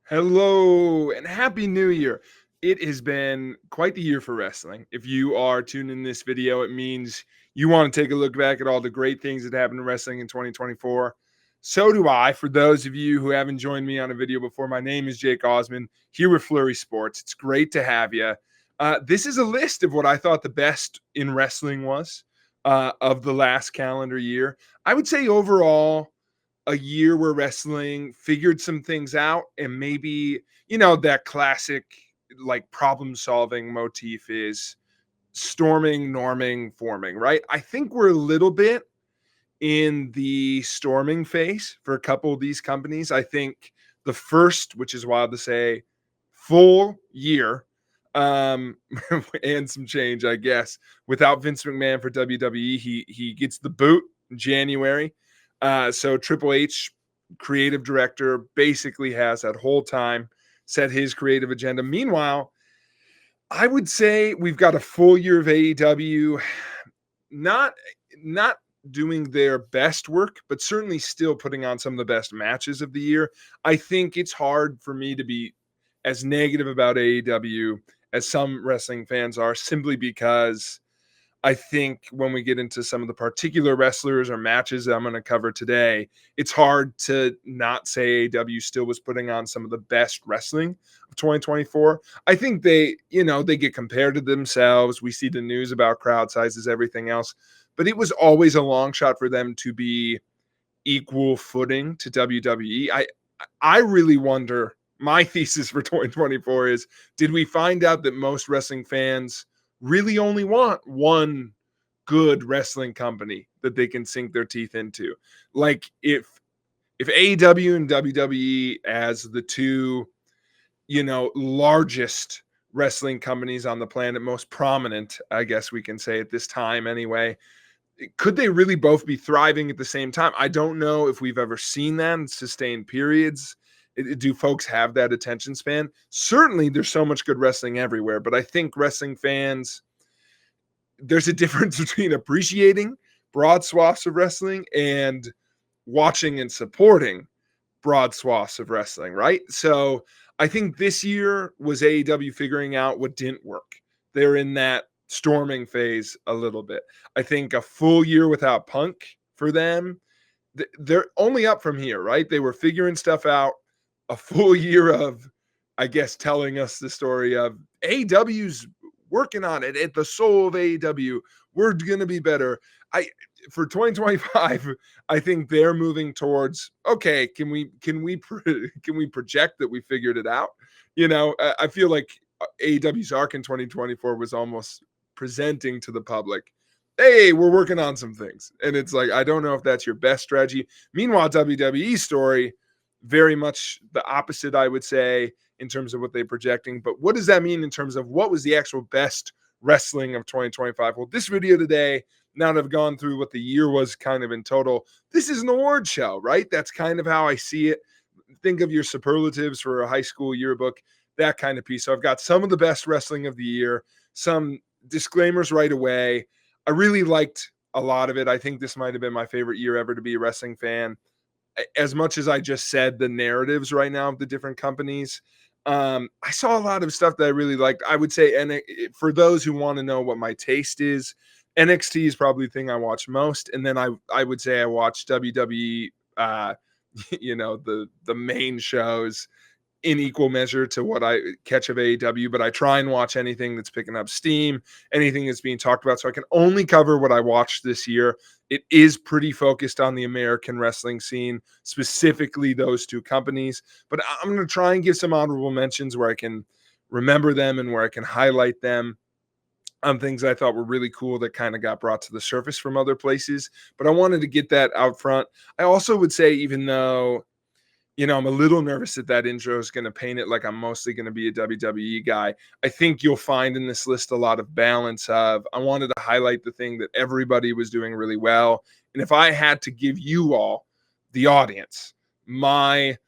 Hello and happy new year. It has been quite the year for wrestling. If you are tuning in this video, it means you want to take a look back at all the great things that happened in wrestling in 2024. So do I. For those of you who haven't joined me on a video before, my name is Jake Ausman here with Flurry Sports. It's great to have you. This is a list of what I thought the best in wrestling was of the last calendar year. I would say overall, a year where wrestling figured some things out and maybe, that classic like problem solving motif is storming, norming, forming, right? I think we're a little bit in the storming phase for a couple of these companies. I think the first, which is wild to say, full year um and some change, I guess, without Vince McMahon for WWE. He gets the boot in January. So Triple H, creative director, basically has that whole time set his creative agenda. Meanwhile, I would say we've got a full year of AEW, not not doing their best work, but certainly still putting on some of the best matches of the year. I think it's hard for me to be as negative about AEW as some wrestling fans are, simply because I think when we get into some of the particular wrestlers or matches that I'm going to cover today, it's hard to not say AEW still was putting on some of the best wrestling of 2024. I think they get compared to themselves. We see the news about crowd sizes, everything else, but it was always a long shot for them to be equal footing to WWE. I really wonder, my thesis for 2024 is, did we find out that most wrestling fans really only want one good wrestling company that they can sink their teeth into? Like if AEW and WWE as the two, largest wrestling companies on the planet, most prominent, I guess we can say at this time anyway, could they really both be thriving at the same time? I don't know if we've ever seen that in sustained periods. Do folks have that attention span? Certainly, there's so much good wrestling everywhere, but I think wrestling fans, there's a difference between appreciating broad swaths of wrestling and watching and supporting broad swaths of wrestling, right? So I think this year was AEW figuring out what didn't work. They're in that storming phase a little bit. I think a full year without Punk for them, they're only up from here, right? They were figuring stuff out. A full year of, I guess, telling us the story of AEW's working on it at the soul of AEW. We're going to be better. For 2025, I think they're moving towards, okay, can we project that we figured it out? I feel like AEW's arc in 2024 was almost presenting to the public, hey, we're working on some things. And it's like, I don't know if that's your best strategy. Meanwhile, WWE's story, very much the opposite, I would say, in terms of what they're projecting. But what does that mean in terms of what was the actual best wrestling of 2025? Well, this video today, now that I've gone through what the year was kind of in total, this is an award show, right? That's kind of how I see it. Think of your superlatives for a high school yearbook, that kind of piece. So I've got some of the best wrestling of the year, some disclaimers right away. I really liked a lot of it. I think this might have been my favorite year ever to be a wrestling fan. As much as I just said the narratives right now of the different companies, I saw a lot of stuff that I really liked. I would say, and for those who want to know what my taste is, NXT is probably the thing I watch most, and then I would say I watch WWE, the main shows in equal measure to what I catch of AEW, but I try and watch anything that's picking up steam, anything that's being talked about. So I can only cover what I watched this year. It is pretty focused on the American wrestling scene, specifically those two companies. But I'm going to try and give some honorable mentions where I can remember them and where I can highlight them on things I thought were really cool that kind of got brought to the surface from other places. But I wanted to get that out front. I also would say, even though I'm a little nervous that intro is going to paint it like I'm mostly going to be a WWE guy, I think you'll find in this list a lot of balance of, I wanted to highlight the thing that everybody was doing really well. And if I had to give you all, the audience, my,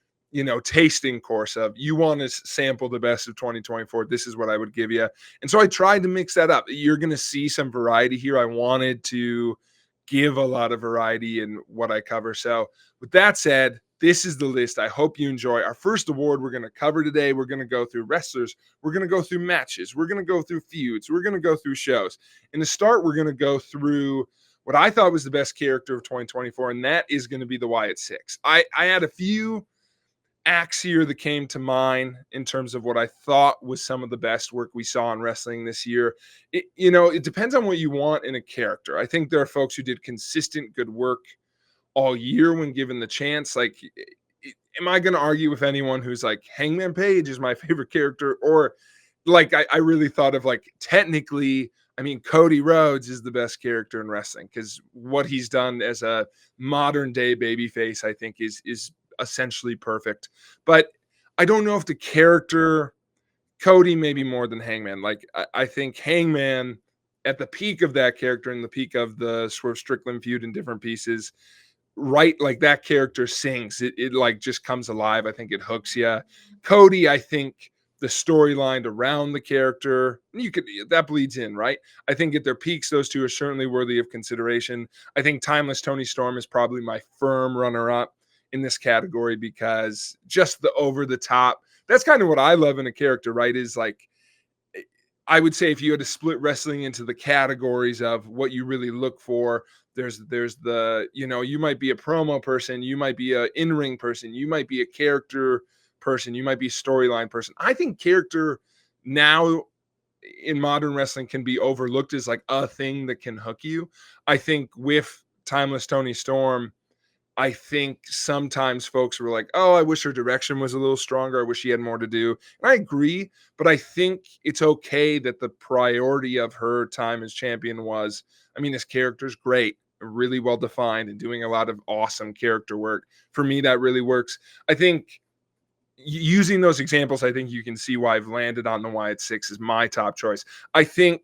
tasting course of, you want to sample the best of 2024, this is what I would give you. And so I tried to mix that up. You're going to see some variety here. I wanted to give a lot of variety in what I cover. So with that said, this is the list I hope you enjoy. Our first award we're going to cover today, we're going to go through wrestlers, we're going to go through matches, we're going to go through feuds, we're going to go through shows. And to start, we're going to go through what I thought was the best character of 2024, and that is going to be the Wyatt Six. I had a few acts here that came to mind in terms of what I thought was some of the best work we saw in wrestling this year. It depends on what you want in a character. I think there are folks who did consistent good work all year when given the chance. Like, am I going to argue with anyone who's like, Hangman Page is my favorite character? Or like, I really thought of like, technically, I mean, Cody Rhodes is the best character in wrestling because what he's done as a modern day babyface, I think is essentially perfect. But I don't know if the character Cody maybe more than Hangman. Like, I think Hangman at the peak of that character and the peak of the Swerve Strickland feud in different pieces, right? Like that character sings. It like just comes alive. I think it hooks you. Cody, I think the storyline around the character, you could that bleeds in, right? I think at their peaks, those two are certainly worthy of consideration. I think Timeless Tony Storm is probably my firm runner-up in this category because just the over the top. That's kind of what I love in a character, right? Is like, I would say if you had to split wrestling into the categories of what you really look for, there's the, you might be a promo person, you might be a in-ring person, you might be a character person, you might be a storyline person. I think character now in modern wrestling can be overlooked as like a thing that can hook you. I think with Timeless Tony Storm, I think sometimes folks were like, oh, I wish her direction was a little stronger. I wish she had more to do. And I agree, but I think it's okay that the priority of her time as champion was, I mean, this character's great, really well defined, and doing a lot of awesome character work. For me, that really works. I think using those examples, I think you can see why I've landed on the Wyatt Six as my top choice. I think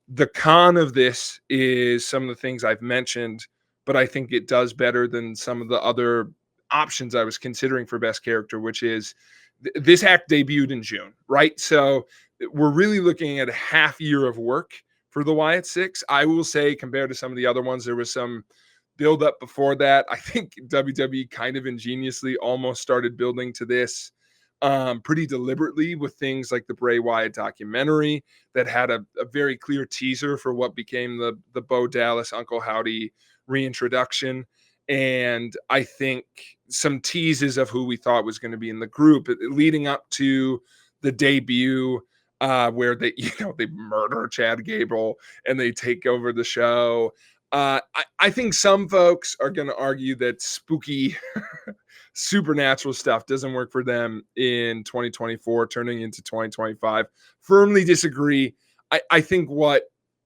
the con of this is some of the things I've mentioned, but I think it does better than some of the other options I was considering for best character, which is this act debuted in June, right? So we're really looking at a half year of work for the Wyatt Six. I will say, compared to some of the other ones, there was some build up before that. I think WWE kind of ingeniously almost started building to this pretty deliberately with things like the Bray Wyatt documentary that had a very clear teaser for what became the Bo Dallas Uncle Howdy reintroduction. And I think some teases of who we thought was going to be in the group leading up to the debut, where they murder Chad Gable and they take over the show. I think some folks are going to argue that spooky supernatural stuff doesn't work for them in 2024 turning into 2025. Firmly disagree. I think when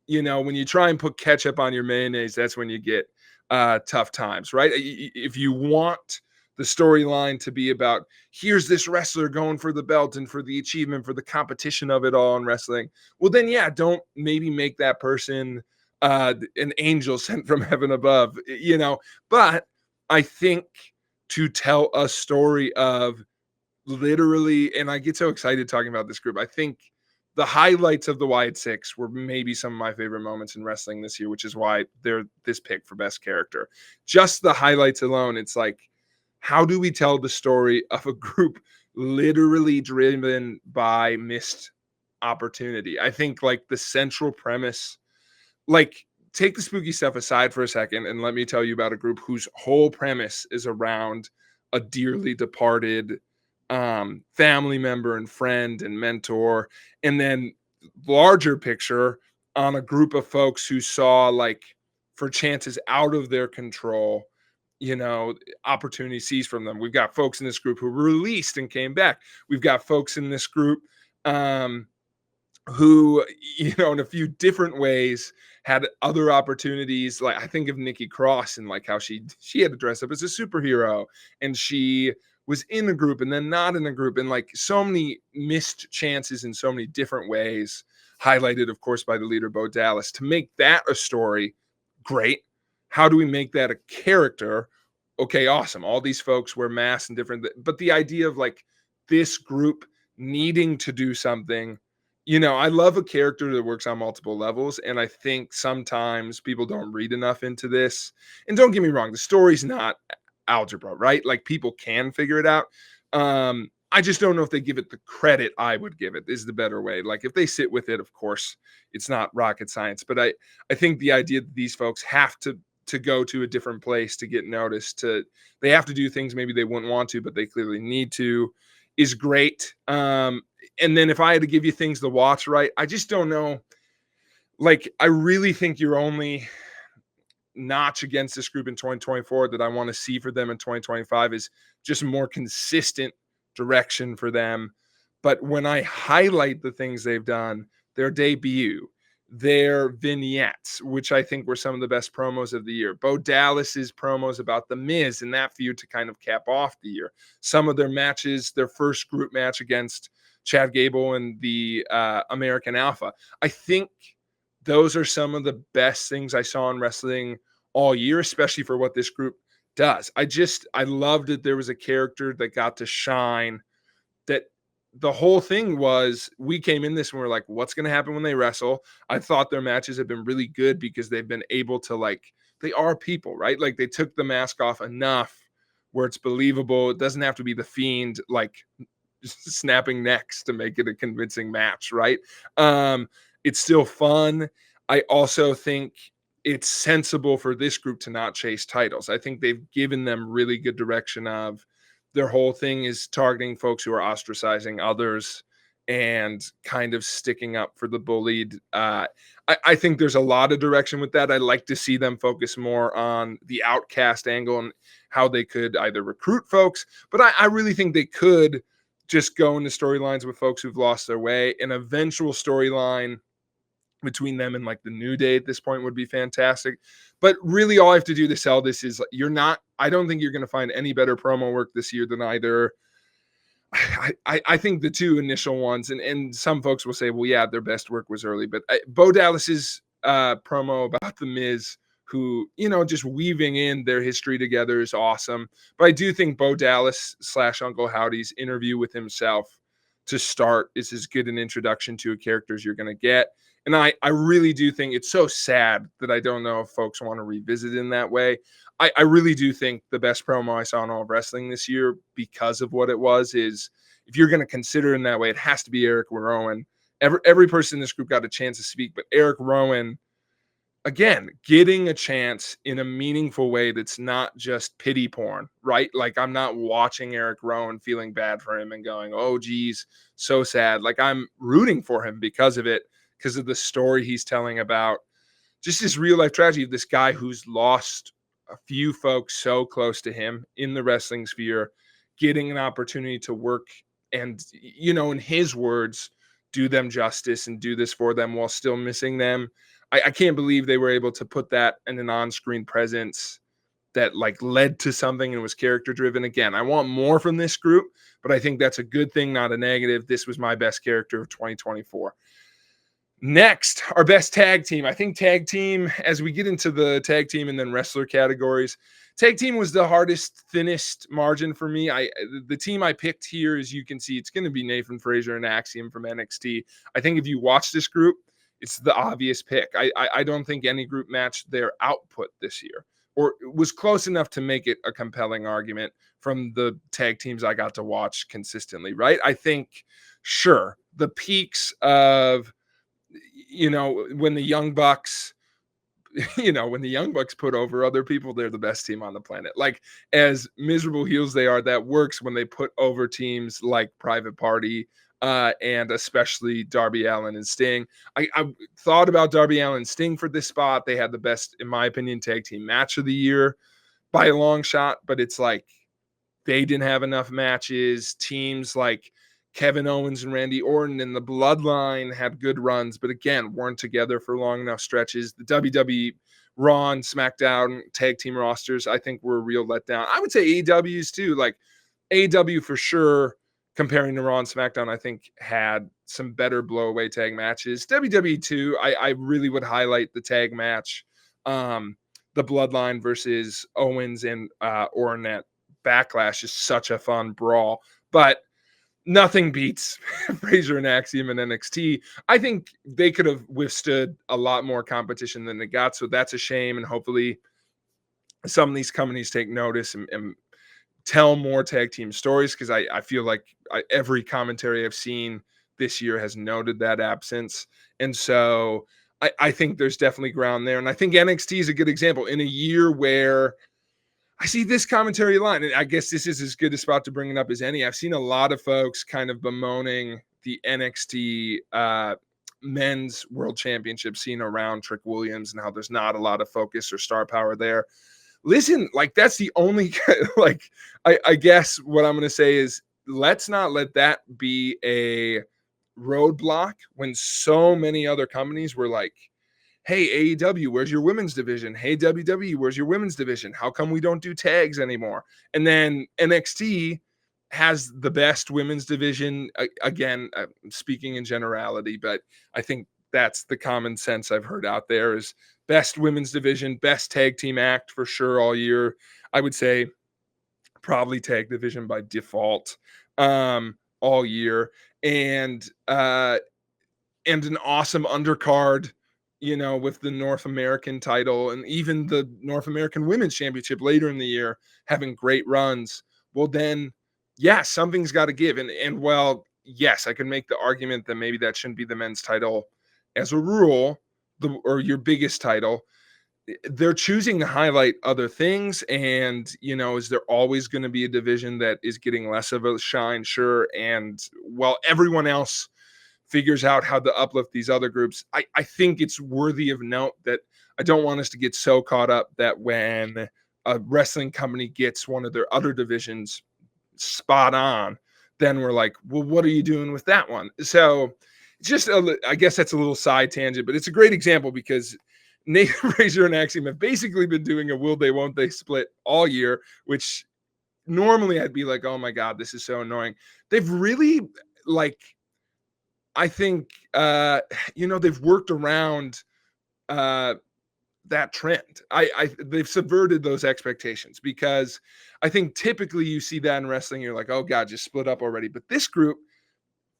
you try and put ketchup on your mayonnaise, that's when you get tough times, right? If you want the storyline to be about, here's this wrestler going for the belt and for the achievement, for the competition of it all in wrestling, well then, yeah, don't maybe make that person an angel sent from heaven above, but I think to tell a story of literally, and I get so excited talking about this group, I think the highlights of the Wyatt Six were maybe some of my favorite moments in wrestling this year, which is why they're this pick for best character. Just the highlights alone, it's like, how do we tell the story of a group literally driven by missed opportunity? I think like the central premise, like, take the spooky stuff aside for a second and let me tell you about a group whose whole premise is around a dearly departed family member and friend and mentor, and then larger picture on a group of folks who saw, like, for chances out of their control, opportunity seized from them. We've got folks in this group who were released and came back. We've got folks in this group who, in a few different ways had other opportunities. Like, I think of Nikki Cross and like how she had to dress up as a superhero, and she was in a group and then not in a group, and like so many missed chances in so many different ways, highlighted of course by the leader Bo Dallas. To make that a story, great. How do we make that a character? Okay, awesome. All these folks wear masks and different, but the idea of like this group needing to do something, I love a character that works on multiple levels, and I think sometimes people don't read enough into this. And don't get me wrong, the story's not algebra, right? Like people can figure it out. I just don't know if they give it the credit I would give it is the better way. Like if they sit with it, of course, it's not rocket science. But I think the idea that these folks have to go to a different place to get noticed, they have to do things maybe they wouldn't want to, but they clearly need to, is great. And then if I had to give you things to watch, right, I just don't know. Like I really think you're only notch against this group in 2024 that I want to see for them in 2025 is just more consistent direction for them. But when I highlight the things they've done, their debut, their vignettes, which I think were some of the best promos of the year, Bo Dallas's promos about the Miz and that feud to kind of cap off the year, some of their matches, their first group match against Chad Gable and the American Alpha, I think those are some of the best things I saw in wrestling all year, especially for what this group does. I loved that there was a character that got to shine, that the whole thing was we came in this and we're like, what's going to happen when they wrestle? I thought their matches have been really good because they've been able to, like, they are people, right? Like they took the mask off enough where it's believable. It doesn't have to be the Fiend, like snapping necks to make it a convincing match, right? It's still fun. I also think it's sensible for this group to not chase titles. I think they've given them really good direction of their whole thing is targeting folks who are ostracizing others and kind of sticking up for the bullied. I think there's a lot of direction with that. I'd like to see them focus more on the outcast angle and how they could either recruit folks, but I really think they could just go into storylines with folks who've lost their way. An eventual storyline between them and like the New Day at this point would be fantastic. But really all I have to do to sell this is I don't think you're going to find any better promo work this year than either. I think the two initial ones, and some folks will say, well, yeah, their best work was early, but Bo Dallas's promo about the Miz, who, just weaving in their history together is awesome. But I do think Bo Dallas / Uncle Howdy's interview with himself to start is as good an introduction to a character as you're going to get. And I really do think it's so sad that I don't know if folks want to revisit it in that way. I really do think the best promo I saw in all of wrestling this year, because of what it was, is if you're going to consider in that way, it has to be Eric Rowan. Every person in this group got a chance to speak, but Eric Rowan, again, getting a chance in a meaningful way that's not just pity porn, right? Like I'm not watching Eric Rowan feeling bad for him and going, oh, geez, so sad. Like I'm rooting for him because of it, because of the story he's telling about just this real life tragedy of this guy who's lost a few folks so close to him in the wrestling sphere, getting an opportunity to work and, in his words, do them justice and do this for them while still missing them. I can't believe they were able to put that in an on-screen presence that like led to something and was character driven. Again, I want more from this group, but I think that's a good thing, not a negative. This was my best character of 2024. Next, our best tag team. I think tag team, as we get into the tag team and then wrestler categories, tag team was the hardest, thinnest margin for me. The team I picked here, as you can see, it's going to be Nathan Frazier and Axiom from NXT. I think if you watch this group, it's the obvious pick. I don't think any group matched their output this year or was close enough to make it a compelling argument from the tag teams I got to watch consistently, right? I think, sure, the peaks of, when the Young Bucks, when the Young Bucks put over other people, they're the best team on the planet. Like as miserable heels they are, that works when they put over teams like Private Party and especially Darby Allin and Sting. I thought about Darby Allin and Sting for this spot. They had the best, in my opinion, tag team match of the year by a long shot, but it's like they didn't have enough matches. Teams like Kevin Owens and Randy Orton and the Bloodline had good runs, but again, weren't together for long enough stretches. The WWE Raw and SmackDown tag team rosters, I think, were a real letdown. I would say AEW's too. Like AEW for sure, comparing to Raw and SmackDown, I think had some better blowaway tag matches. WWE too, I really would highlight the tag match, the Bloodline versus Owens and Orton at Backlash is such a fun brawl, but nothing beats Frazier and Axiom and NXT. I think they could have withstood a lot more competition than they got, so that's a shame. And hopefully some of these companies take notice and tell more tag team stories, because I feel like every commentary I've seen this year has noted that absence. And so I think there's definitely ground there. And I think NXT is a good example in a year where I see this commentary line, and I guess this is as good a spot to bring it up as any. I've seen a lot of folks kind of bemoaning the NXT men's world championship scene around Trick Williams and how there's not a lot of focus or star power there. Listen, like that's the only like I guess what I'm gonna say is let's not let that be a roadblock when so many other companies were like, hey, AEW, where's your women's division? Hey, WWE, where's your women's division? How come we don't do tags anymore? And then NXT has the best women's division. Again, speaking in generality, but I think that's the common sense I've heard out there is best women's division, best tag team act for sure all year. I would say probably tag division by default all year. And an awesome undercard, with the North American title and even the North American Women's Championship later in the year having great runs. Well, then, yeah, something's got to give. And well, yes, I can make the argument that maybe that shouldn't be the men's title as a rule, or your biggest title. They're choosing to highlight other things. And, is there always going to be a division that is getting less of a shine? Sure. And while everyone else figures out how to uplift these other groups, I think it's worthy of note that I don't want us to get so caught up that when a wrestling company gets one of their other divisions spot on, then we're like, well, what are you doing with that one? So just, I guess that's a little side tangent, but it's a great example because Nathan Frazier and Axiom have basically been doing a will they, won't they split all year, which normally I'd be like, oh my God, this is so annoying. They've really, like, I think, they've worked around that trend. They've subverted those expectations because I think typically you see that in wrestling, you're like, oh God, just split up already. But this group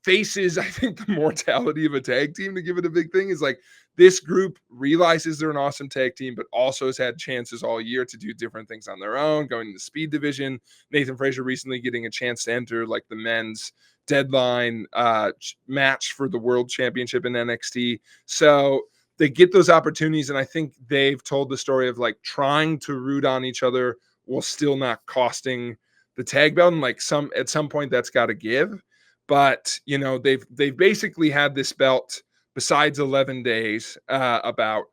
faces, I think, the mortality of a tag team, to give it a big thing, is like this group realizes they're an awesome tag team, but also has had chances all year to do different things on their own, going to the speed division. Nathan Frazier recently getting a chance to enter like the men's deadline match for the world championship in NXT. So they get those opportunities. And I think they've told the story of like trying to root on each other while still not costing the tag belt. And like at some point that's got to give. But they've basically had this belt besides 11 days about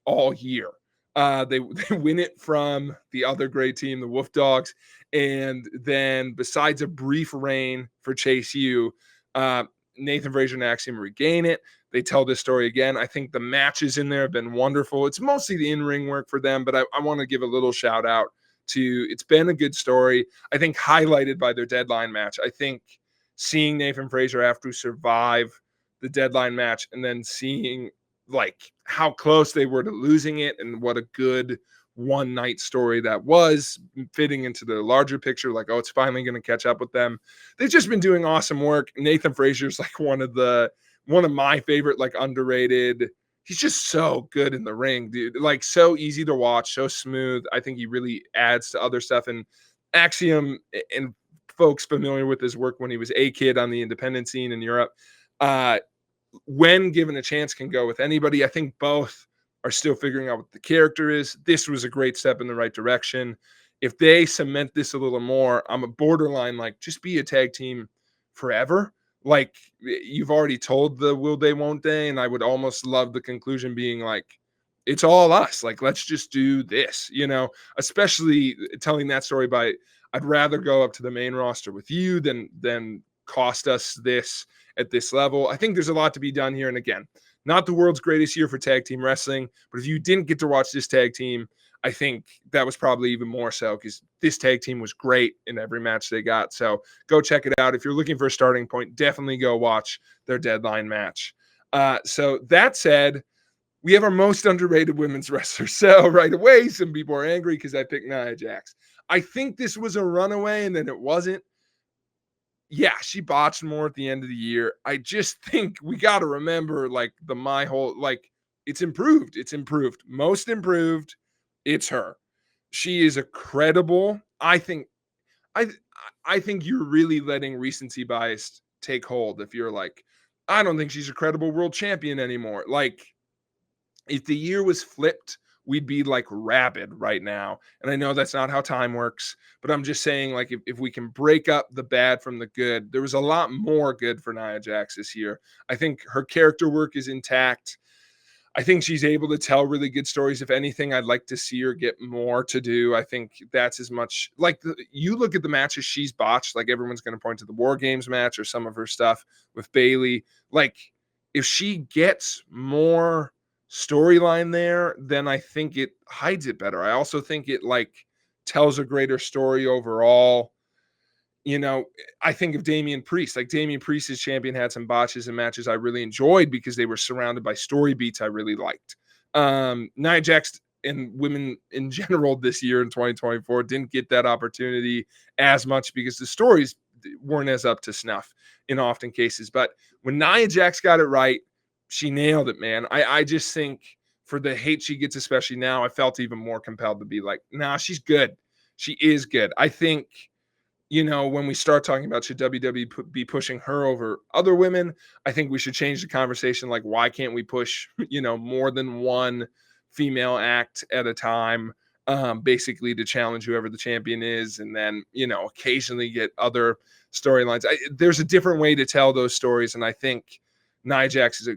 all year. They win it from the other great team, the Wolf Dogs, and then besides a brief reign for Chase U, Nathan Frazier and Axiom regain it. They tell this story again. I think the matches in there have been wonderful. It's mostly the in-ring work for them, but I want to give a little shout out to, it's been a good story. I think highlighted by their deadline match. I think seeing Nathan Frazier after survive the deadline match and then seeing like how close they were to losing it and what a good one night story that was, fitting into the larger picture, like, oh, it's finally going to catch up with them. They've just been doing awesome work. Nathan Frazier's like one of my favorite, like, underrated. He's just so good in the ring, dude. Like, so easy to watch, so smooth. I think he really adds to other stuff. And Axiom, and folks familiar with his work when he was a kid on the independent scene in Europe, when given a chance, can go with anybody. I think both are still figuring out what the character is. This was a great step in the right direction. If they cement this a little more, I'm a borderline like, just be a tag team forever. Like, you've already told the will they, won't they, and I would almost love the conclusion being like, it's all us. Like, let's just do this, especially telling that story by, I'd rather go up to the main roster with you than cost us this at this level. I think there's a lot to be done here. And again, not the world's greatest year for tag team wrestling, but if you didn't get to watch this tag team, I think that was probably even more so because this tag team was great in every match they got. So go check it out. If you're looking for a starting point, definitely go watch their deadline match. So that said, we have our most underrated women's wrestler. So right away, some people are angry because I picked Nia Jax. I think this was a runaway and then it wasn't. Yeah, she botched more at the end of the year. I just think we got to remember, like, it's improved. It's improved. Most improved, it's her. She is a credible. I I think you're really letting recency bias take hold if you're like, I don't think she's a credible world champion anymore. Like, if the year was flipped, we'd be like rabid right now. And I know that's not how time works, but I'm just saying, like, if we can break up the bad from the good, there was a lot more good for Nia Jax this year. I think her character work is intact. I think she's able to tell really good stories. If anything, I'd like to see her get more to do. I think that's as much like you look at the matches she's botched, like everyone's going to point to the War Games match or some of her stuff with Bailey. Like, if she gets more storyline there, then I think it hides it better. I also think it like tells a greater story overall. You know, I think of Damian Priest. Like, Damian Priest as champion had some botches and matches I really enjoyed because they were surrounded by story beats I really liked. Nia Jax and women in general this year in 2024 didn't get that opportunity as much because the stories weren't as up to snuff in often cases. But when Nia Jax got it right, she nailed it, man. I just think for the hate she gets, especially now, I felt even more compelled to be like, nah, she's good. She is good. I think, you know, when we start talking about should WWE be pushing her over other women, I think we should change the conversation. Like, why can't we push, you know, more than one female act at a time, basically to challenge whoever the champion is, and then, you know, occasionally get other storylines. There's a different way to tell those stories, and I think Nia Jax is a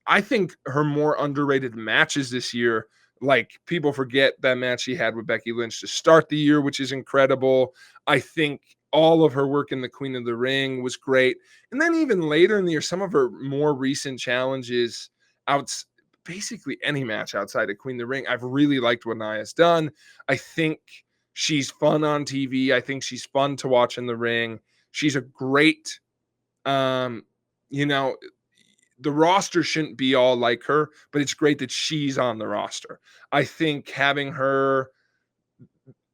I think her more underrated matches this year, like people forget that match she had with Becky Lynch to start the year, which is incredible. I think all of her work in the Queen of the Ring was great. And then even later in the year, some of her more recent challenges outs basically any match outside of Queen of the Ring, I've really liked what Nia's done. I think she's fun on TV. I think she's fun to watch in the ring. She's a great um, you know, the roster shouldn't be all like her, but it's great that she's on the roster. I think having her,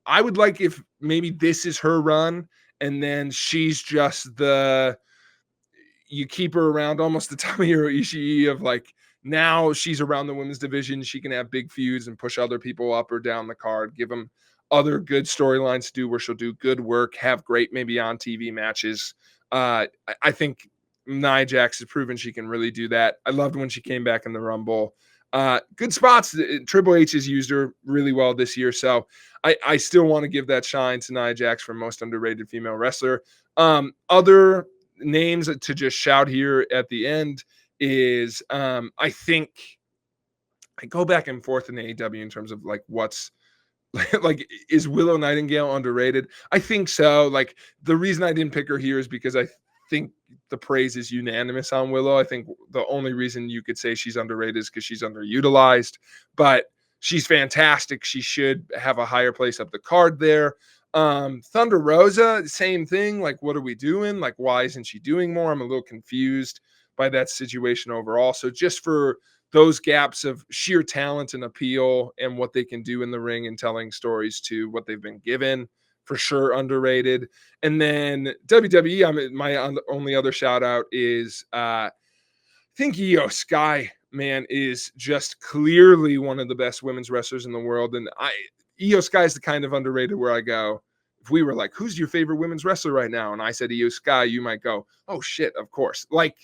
I would like if maybe this is her run and then she's just you keep her around almost the Tomohiro Ishii of like, now she's around the women's division. She can have big feuds and push other people up or down the card, give them other good storylines to do where she'll do good work, have great maybe on TV matches. I think Nia Jax has proven she can really do that. I loved when she came back in the Rumble. Good spots. Triple H has used her really well this year. So I still want to give that shine to Nia Jax for most underrated female wrestler. Other names to just shout here at the end is I think I go back and forth in AEW in terms of like what's like is Willow Nightingale underrated? I think so. Like, the reason I didn't pick her here is because I think the praise is unanimous on Willow. I think the only reason you could say she's underrated is because she's underutilized, but she's fantastic. She should have a higher place up the card there. Thunder Rosa, same thing. Like, what are we doing? Like, why isn't she doing more? I'm a little confused by that situation overall. So just for those gaps of sheer talent and appeal and what they can do in the ring and telling stories to what they've been given, for sure underrated. And then WWE, my only other shout out is I think Io Sky, man, is just clearly one of the best women's wrestlers in the world. And Io Sky is the kind of underrated where I go, if we were like, who's your favorite women's wrestler right now? And I said Io Sky, you might go, oh shit, of course. Like,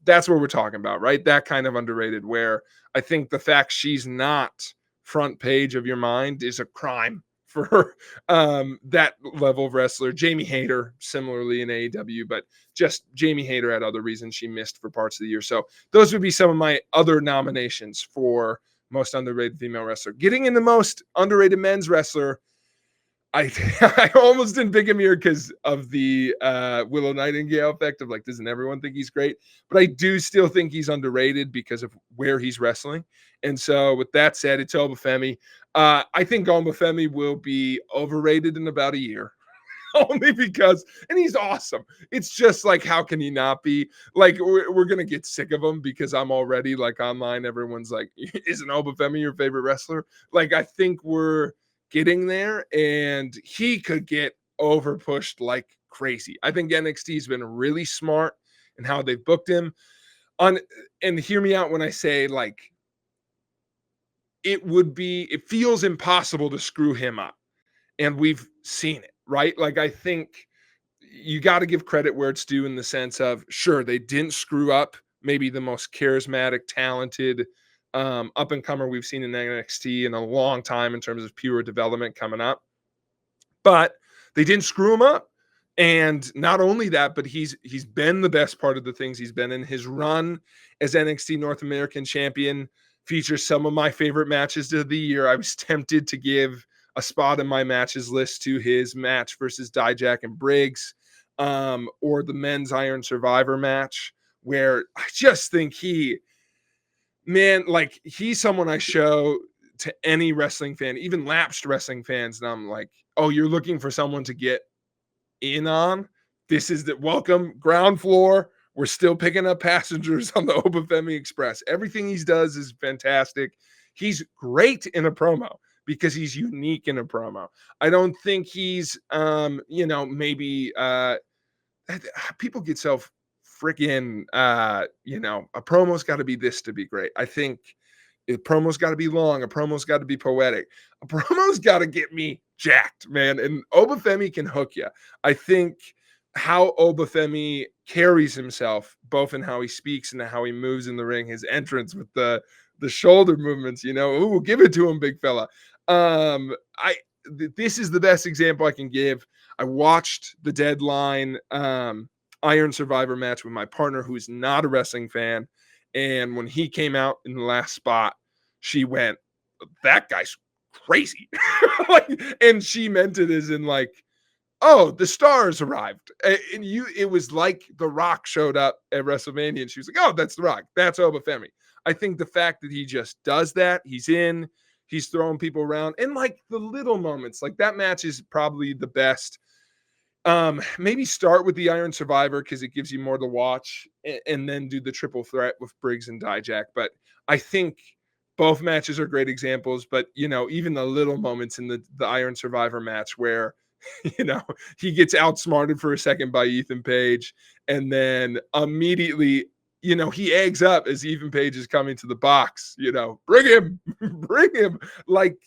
that's what we're talking about, right? That kind of underrated where I think the fact she's not front page of your mind is a crime for that level of wrestler. Jamie Hayter, similarly in AEW, but just Jamie Hayter had other reasons she missed for parts of the year. So those would be some of my other nominations for most underrated female wrestler. Getting in the most underrated men's wrestler, I I almost didn't pick him here because of the Willow Nightingale effect of like, doesn't everyone think he's great? But I do still think he's underrated because of where he's wrestling. And so with that said, it's Obafemi. I think Obafemi will be overrated in about a year. Only because, and he's awesome. It's just like, how can he not be? Like, we're gonna get sick of him because I'm already like online. Everyone's like, isn't Obafemi your favorite wrestler? Like, I think we're getting there, and he could get over pushed like crazy. I think NXT's been really smart in how they've booked him. On and hear me out when I say like it feels impossible to screw him up. and we've seen it, right? Like, I think you got to give credit where it's due in the sense of, sure, they didn't screw up maybe the most charismatic, talented up and comer we've seen in NXT in a long time in terms of pure development coming up, but they didn't screw him up. And not only that, but he's been the best part of the things he's been in. His run as NXT North American champion features some of my favorite matches of the year. I was tempted to give a spot in my matches list to his match versus Dijak and Briggs, or the men's Iron Survivor match, where I just think man, like, he's someone I show to any wrestling fan, even lapsed wrestling fans, and I'm like, oh, you're looking for someone to get in on? This is the welcome ground floor. We're still picking up passengers on the Obafemi Express. Everything he does is fantastic. He's great in a promo because he's unique in a promo. I don't think he's maybe people get so freaking a promo's got to be this to be great. I think a promo's got to be long, a promo's got to be poetic, a promo's got to get me jacked, man. And Obafemi can hook you. I think how Obafemi carries himself, both in how he speaks and how he moves in the ring, his entrance with the shoulder movements, ooh, give it to him, big fella. This is the best example I can give. I watched the Deadline Iron Survivor match with my partner, who is not a wrestling fan. And when he came out in the last spot, she went, "That guy's crazy." And she meant it as in like, "Oh, the stars arrived." And it was like The Rock showed up at WrestleMania and she was like, "Oh, that's The Rock. That's Obafemi." I think the fact that he just does that, he's throwing people around, and like the little moments, like that match is probably the best. Maybe start with the Iron Survivor because it gives you more to watch, and then do the triple threat with Briggs and Dijak. But I think both matches are great examples. But even the little moments in the Iron Survivor match where you know he gets outsmarted for a second by Ethan Page, and then immediately he eggs up as Ethan Page is coming to the box. Bring him, bring him. Like,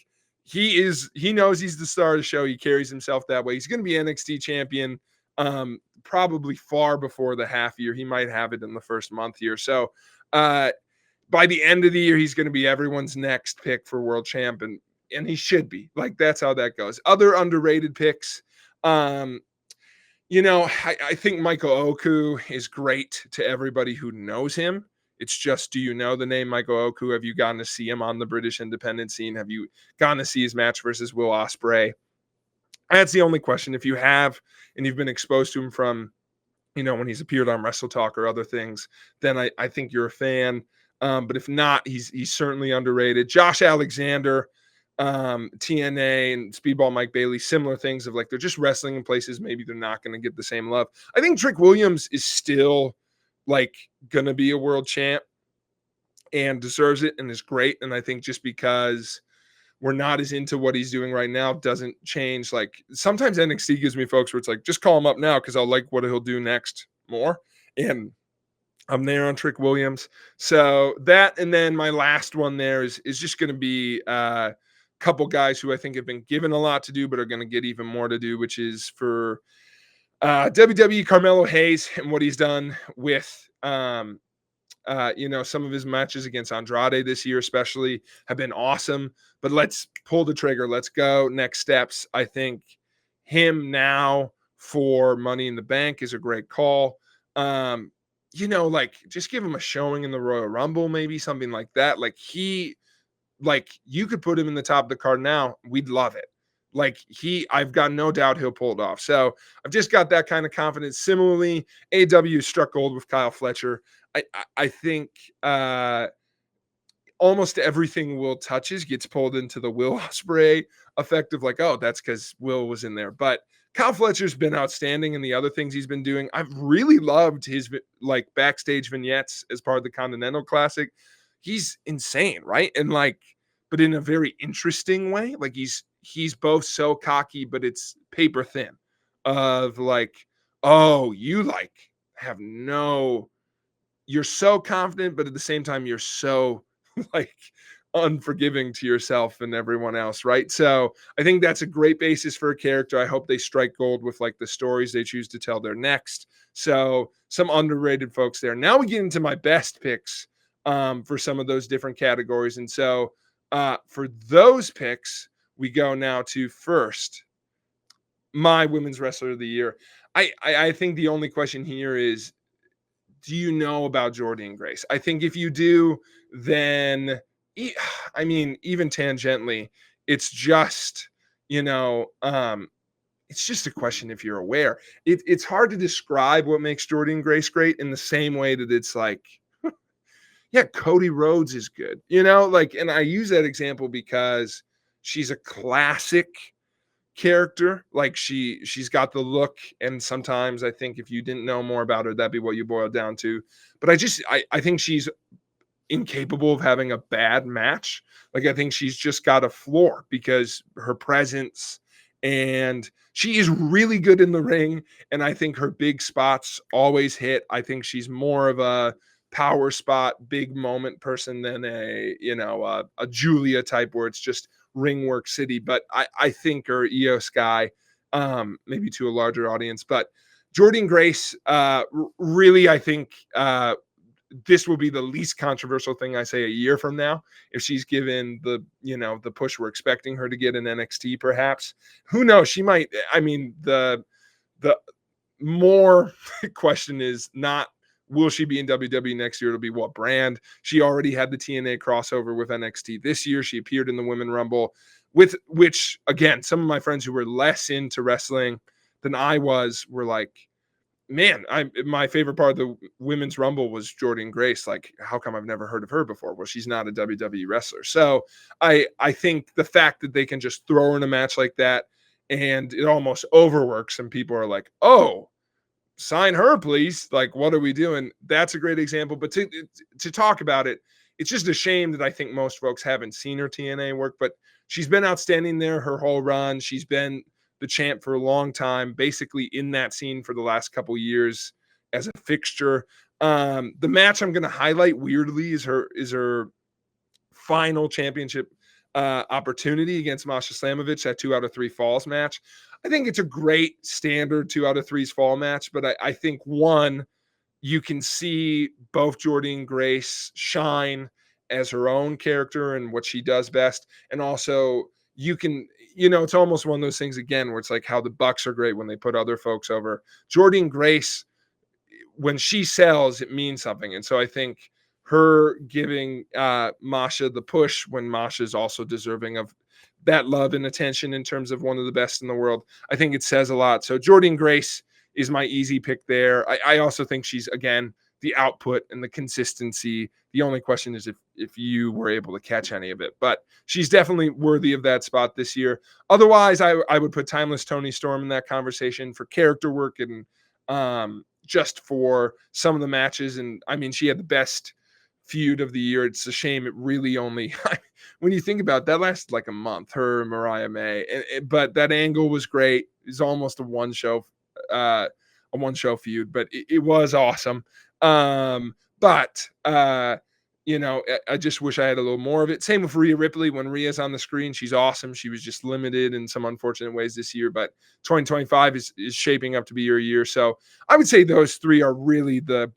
he knows he's the star of the show. He carries himself that way. He's going to be NXT champion probably far before the half year. He might have it in the first month here. So by the end of the year, he's going to be everyone's next pick for world champ, and he should be. Like, that's how that goes. Other underrated picks. I think Michael Oku is great to everybody who knows him. It's just, do you know the name Michael Oku? Have you gotten to see him on the British independent scene? Have you gotten to see his match versus Will Ospreay? That's the only question. If you have, and you've been exposed to him from, when he's appeared on Wrestle Talk or other things, then I think you're a fan. But if not, he's certainly underrated. Josh Alexander, TNA and Speedball Mike Bailey, similar things of like, they're just wrestling in places maybe they're not going to get the same love. I think Trick Williams is still like going to be a world champ and deserves it and is great. And I think just because we're not as into what he's doing right now doesn't change. Like, sometimes NXT gives me folks where it's like, just call him up now because I'll like what he'll do next more. And I'm there on Trick Williams. So that, and then my last one there is just going to be a couple guys who I think have been given a lot to do, but are going to get even more to do, which is for WWE Carmelo Hayes and what he's done with, some of his matches against Andrade this year, especially, have been awesome. But let's pull the trigger. Let's go next steps. I think him now for Money in the Bank is a great call. Like, just give him a showing in the Royal Rumble, maybe something like that. Like, you could put him in the top of the card now. We'd love it. Like, I've got no doubt he'll pull it off. So I've just got that kind of confidence. Similarly, AEW struck gold with Kyle Fletcher. I think almost everything Will touches gets pulled into the Will Ospreay effect of like, oh, that's because Will was in there. But Kyle Fletcher's been outstanding in the other things he's been doing. I've really loved his like backstage vignettes as part of the Continental Classic. He's insane, right? And like, but in a very interesting way. Like, he's both so cocky, but it's paper thin. Of like, oh, you like have no, you're so confident, but at the same time, you're so like unforgiving to yourself and everyone else, right? So I think that's a great basis for a character. I hope they strike gold with like the stories they choose to tell their next. So some underrated folks there. Now we get into my best picks for some of those different categories. And so for those picks, we go now to first my women's wrestler of the year. I think the only question here is, do you know about Jordan Grace? I think if you do, then I mean, even tangentially, it's just, you know, it's just a question if you're aware. It's hard to describe what makes Jordan Grace great in the same way that it's like, yeah, Cody Rhodes is good, like, and I use that example because she's a classic character. Like she's got the look, and sometimes I think if you didn't know more about her, that'd be what you boiled down to. But I think she's incapable of having a bad match. Like I think she's just got a floor because her presence, and she is really good in the ring, and I think her big spots always hit. I think she's more of a power spot big moment person than a Julia type where it's just ring work city. But I think her EO Sky, maybe to a larger audience, but Jordan Grace, really, I think this will be the least controversial thing I say a year from now. If she's given the push we're expecting her to get in NXT, perhaps, who knows? She might. I mean, the more question is not will she be in WWE next year? It'll be what brand. She already had the TNA crossover with NXT this year. She appeared in the Women Rumble, with which, again, some of my friends who were less into wrestling than I was were like, man, my favorite part of the Women's Rumble was Jordan Grace. Like, how come I've never heard of her before? Well, she's not a WWE wrestler. So I think the fact that they can just throw her in a match like that and it almost overworks, and people are like, oh, sign her, please. Like, what are we doing? That's a great example. But to talk about it, it's just a shame that I think most folks haven't seen her TNA work, but she's been outstanding there her whole run. She's been the champ for a long time, basically in that scene for the last couple years as a fixture. The match I'm going to highlight weirdly is her final championship opportunity against Masha Slamovich, that 2 out of 3 falls match. I think it's a great standard 2 out of 3's fall match, but I think one, you can see both Jordan Grace shine as her own character and what she does best. And also you can, it's almost one of those things again, where it's like how the Bucks are great when they put other folks over. Jordan Grace, when she sells, it means something. And so I think her giving Masha the push when Masha is also deserving of that love and attention in terms of one of the best in the world, I think it says a lot. So Jordan Grace is my easy pick there. I also think she's, again, the output and the consistency. The only question is if you were able to catch any of it, but she's definitely worthy of that spot this year. Otherwise, I would put Timeless Tony Storm in that conversation for character work and just for some of the matches. And I mean, she had the best feud of the year. It's a shame it really only, when you think about it, that lasted like a month, her and Mariah May. But that angle was great. It's almost a one show feud, but it was awesome. I just wish I had a little more of it. Same with Rhea Ripley. When Rhea's on the screen, she's awesome. She was just limited in some unfortunate ways this year, but 2025 is shaping up to be your year. So I would say those three are really the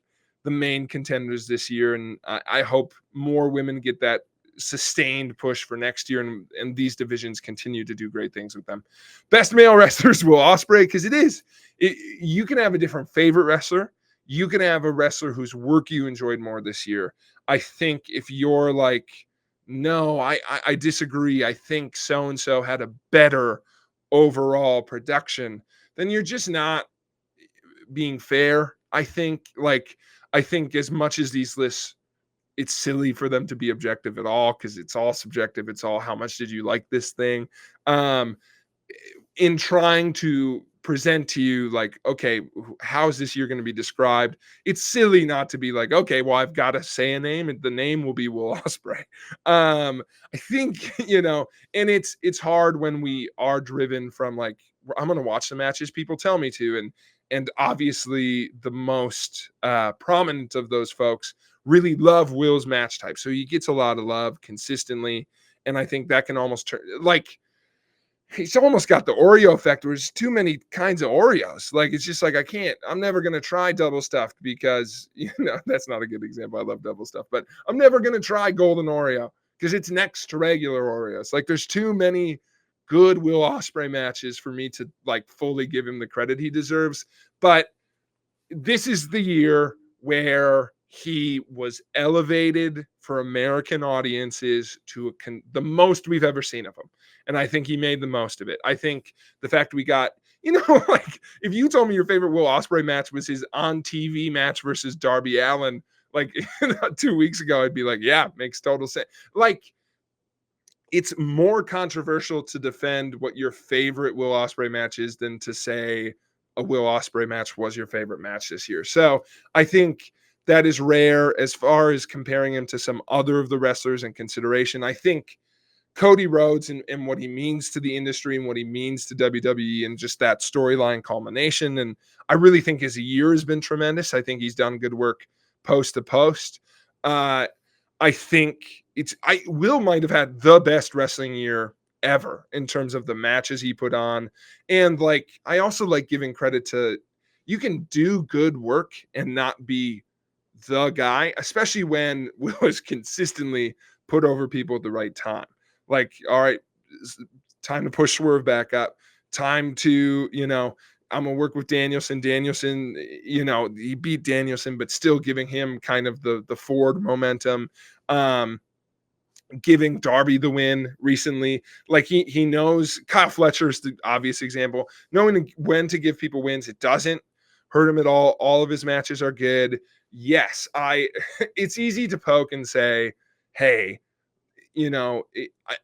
main contenders this year. And I hope more women get that sustained push for next year, and these divisions continue to do great things with them. Best male wrestlers, Will Ospreay, because you can have a different favorite wrestler. You can have a wrestler whose work you enjoyed more this year. I think if you're like, no, I disagree, I think so-and-so had a better overall production, then you're just not being fair. I think as much as these lists, it's silly for them to be objective at all, because it's all subjective. It's all how much did you like this thing. In trying to present to you like, okay, how is this year going to be described? It's silly not to be like, okay, well, I've got to say a name, and the name will be Will Ospreay. I think, and it's hard when we are driven from like, I'm going to watch the matches people tell me to, And obviously, the most prominent of those folks really love Will's match type. So he gets a lot of love consistently. And I think that can almost turn like he's almost got the Oreo effect where there's too many kinds of Oreos. Like it's just like I'm never gonna try double stuffed because that's not a good example. I love double stuffed, but I'm never gonna try golden Oreo because it's next to regular Oreos. Like there's too many good Will Ospreay matches for me to like fully give him the credit he deserves. But this is the year where he was elevated for American audiences to the most we've ever seen of him. And I think he made the most of it. I think the fact we got, like if you told me your favorite Will Ospreay match was his on TV match versus Darby Allin, like 2 weeks ago, I'd be like, yeah, makes total sense. Like, it's more controversial to defend what your favorite Will Ospreay match is than to say a Will Ospreay match was your favorite match this year. So I think that is rare as far as comparing him to some other of the wrestlers in consideration. I think Cody Rhodes and what he means to the industry and what he means to WWE and just that storyline culmination. And I really think his year has been tremendous. I think he's done good work post to post. I think Will might have had the best wrestling year ever in terms of the matches he put on. And like, I also like giving credit to, you can do good work and not be the guy, especially when Will is consistently put over people at the right time. Like, all right, time to push Swerve back up. Time to, I'm gonna work with Danielson. Danielson, he beat Danielson, but still giving him kind of the forward momentum. Giving Darby the win recently. Like he knows Kyle Fletcher's the obvious example. Knowing when to give people wins, it doesn't hurt him at all. All of his matches are good. Yes, it's easy to poke and say, hey,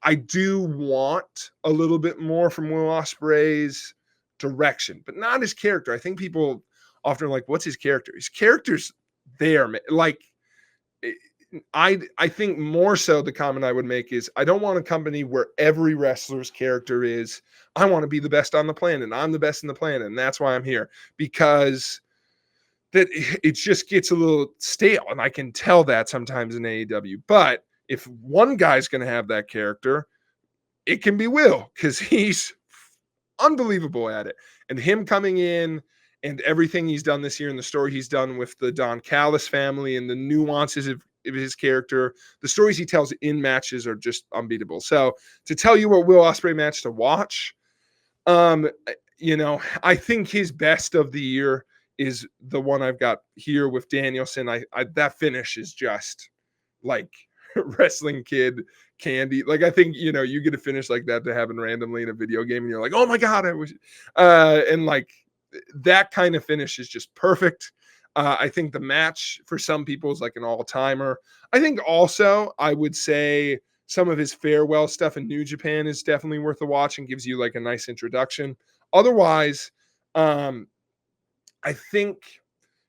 I do want a little bit more from Will Ospreay's direction, but not his character. I think people often are like, what's his character? His character's there, man. Like, I think more so the comment I would make is I don't want a company where every wrestler's character is, I want to be the best on the planet. And I'm the best in the planet. And that's why I'm here, because that it just gets a little stale. And I can tell that sometimes in AEW. But if one guy's going to have that character, it can be Will, because he's unbelievable at it. And him coming in and everything he's done this year and the story he's done with the Don Callis family and the nuances of his character, the stories he tells in matches are just unbeatable. So to tell you what Will Ospreay match to watch, I think his best of the year is the one I've got here with Danielson. I that finish is just like wrestling kid candy. Like, I think, you get a finish like that to happen randomly in a video game and you're like, oh my God, I wish, and like that kind of finish is just perfect. I think the match for some people is like an all-timer. I think also I would say some of his farewell stuff in New Japan is definitely worth a watch and gives you like a nice introduction. Otherwise, I think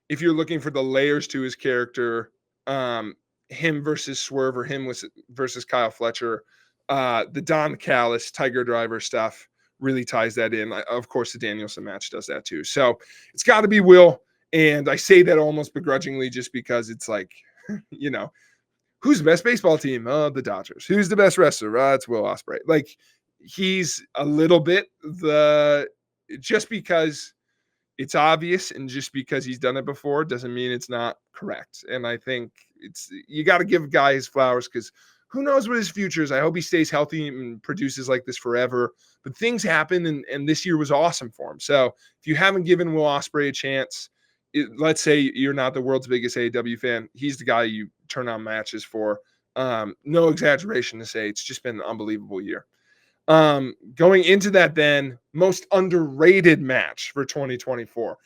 if you're looking for the layers to his character, him versus Swerve or him versus Kyle Fletcher, the Don Callis Tiger Driver stuff really ties that in. Of course, the Danielson match does that too. So it's got to be Will. And I say that almost begrudgingly just because it's like, who's the best baseball team? The Dodgers. Who's the best wrestler? It's Will Ospreay. Like, he's a little bit just because it's obvious and just because he's done it before doesn't mean it's not correct. And I think you got to give a guy his flowers, because who knows what his future is. I hope he stays healthy and produces like this forever. But things happen, and this year was awesome for him. So if you haven't given Will Ospreay a chance, let's say you're not the world's biggest AEW fan, he's the guy you turn on matches for. No exaggeration to say it's just been an unbelievable year. Going into that, then, most underrated match for 2024.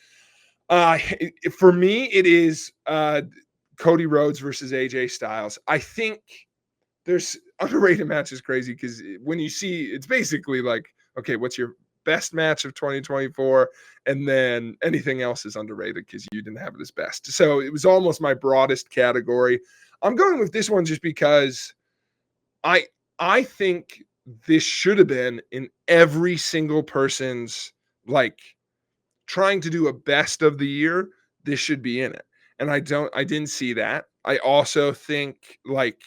For me, it is Cody Rhodes versus AJ Styles. I think there's underrated match is crazy because when you see, it's basically like, okay, what's your best match of 2024? And then anything else is underrated because you didn't have it as best. So it was almost my broadest category. I'm going with this one just because I think this should have been in every single person's like trying to do a best of the year, this should be in it. And I didn't see that. I also think like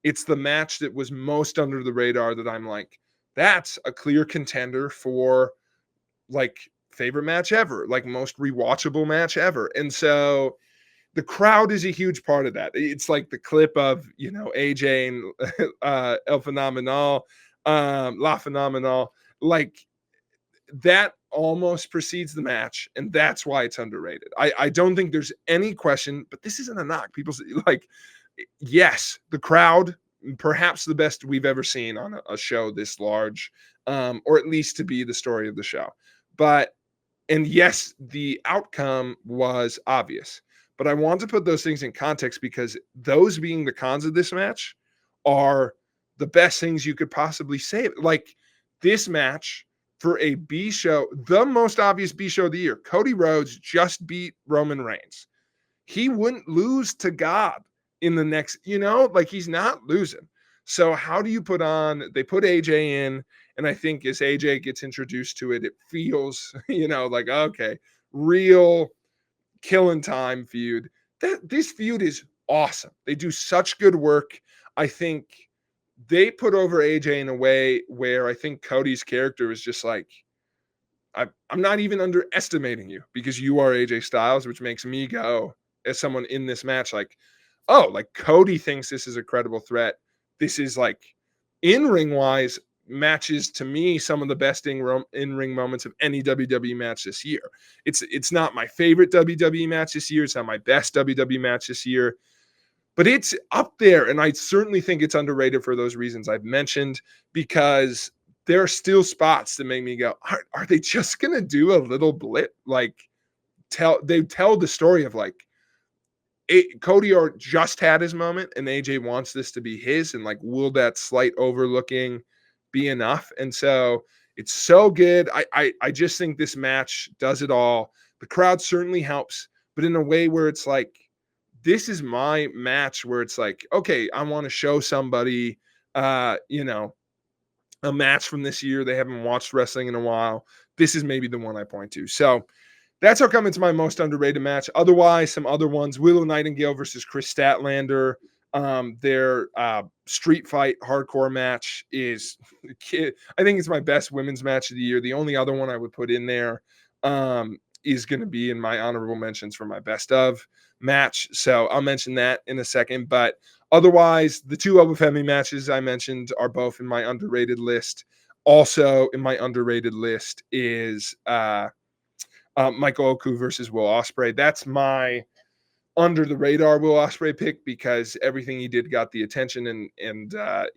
it's the match that was most under the radar that I'm like, that's a clear contender for like favorite match ever, like most rewatchable match ever. And so the crowd is a huge part of that. It's like the clip of, AJ and El Phenomenal, La Phenomenal, like that almost precedes the match, and that's why it's underrated. I don't think there's any question, but this isn't a knock. People say, like, yes, the crowd, perhaps the best we've ever seen on a show this large, or at least to be the story of the show. But and yes, the outcome was obvious, but I want to put those things in context because those being the cons of this match are the best things you could possibly say. Like this match for a B show, the most obvious B show of the year, Cody Rhodes just beat Roman Reigns. He wouldn't lose to God in the next, like he's not losing. So how do you they put AJ in, and I think as AJ gets introduced to it, it feels, like, okay, real killing time feud. This feud is awesome. They do such good work. I think they put over AJ in a way where I think Cody's character is just like, I'm not even underestimating you because you are AJ Styles, which makes me go as someone in this match like, oh, like Cody thinks this is a credible threat. This is like in-ring wise matches to me some of the best in-ring moments of any WWE match this year. It's not my favorite WWE match this year. It's not my best WWE match this year, but it's up there, and I certainly think it's underrated for those reasons I've mentioned, because there are still spots that make me go, are they just going to do a little blip? Like tell the story of like, Cody just had his moment and AJ wants this to be his, and like, will that slight overlooking be enough? And so it's so good. I just think this match does it all. The crowd certainly helps, but in a way where it's like, this is my match where it's like, okay, I want to show somebody, a match from this year. They haven't watched wrestling in a while. This is maybe the one I point to. So that's how come it's my most underrated match. Otherwise, some other ones: Willow Nightingale versus Chris Statlander. Their street fight hardcore match is, I think it's my best women's match of the year. The only other one I would put in there is going to be in my honorable mentions for my best of match. So I'll mention that in a second. But otherwise, the two Obafemi matches I mentioned are both in my underrated list. Also in my underrated list is Michael Oku versus Will Ospreay. That's my under the radar Will Ospreay pick because everything he did got the attention, and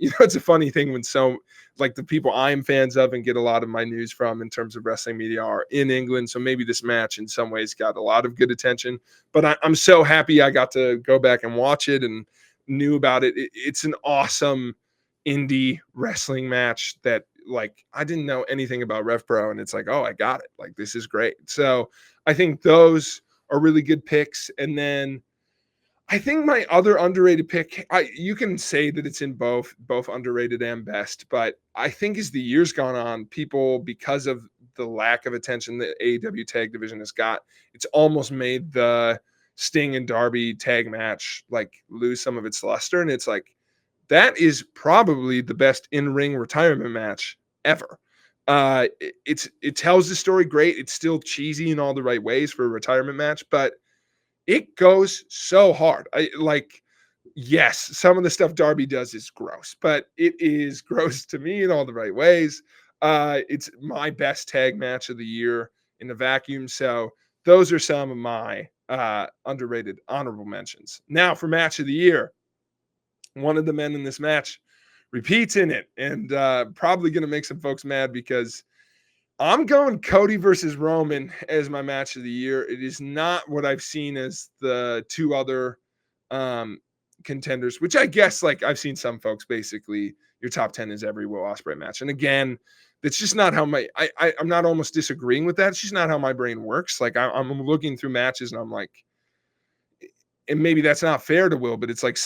it's a funny thing when like the people I'm fans of and get a lot of my news from in terms of wrestling media are in England, so maybe this match in some ways got a lot of good attention. But I'm so happy I got to go back and watch it and knew about it. It's an awesome indie wrestling match that, like, I didn't know anything about Rev Pro, and it's like, oh, I got it. Like, this is great. So I think those are really good picks. And then I think my other underrated pick, you can say that it's in both underrated and best, but I think as the years gone on, people, because of the lack of attention that AEW tag division has got, it's almost made the Sting and Darby tag match like lose some of its luster. And it's like, that is probably the best in-ring retirement match ever. It tells the story great. It's still cheesy in all the right ways for a retirement match, but it goes so hard. Yes, some of the stuff Darby does is gross, but it is gross to me in all the right ways. It's my best tag match of the year in a vacuum. So those are some of my underrated honorable mentions. Now for match of the year, one of the men in this match repeats in it, and probably going to make some folks mad because I'm going Cody versus Roman as my match of the year. It is not what I've seen as the two other contenders, which I guess, like, I've seen some folks basically, your top 10 is every Will Ospreay match. And again, that's just not how I'm not almost disagreeing with that. It's just not how my brain works. Like, I'm looking through matches and I'm like, and maybe that's not fair to Will, but it's like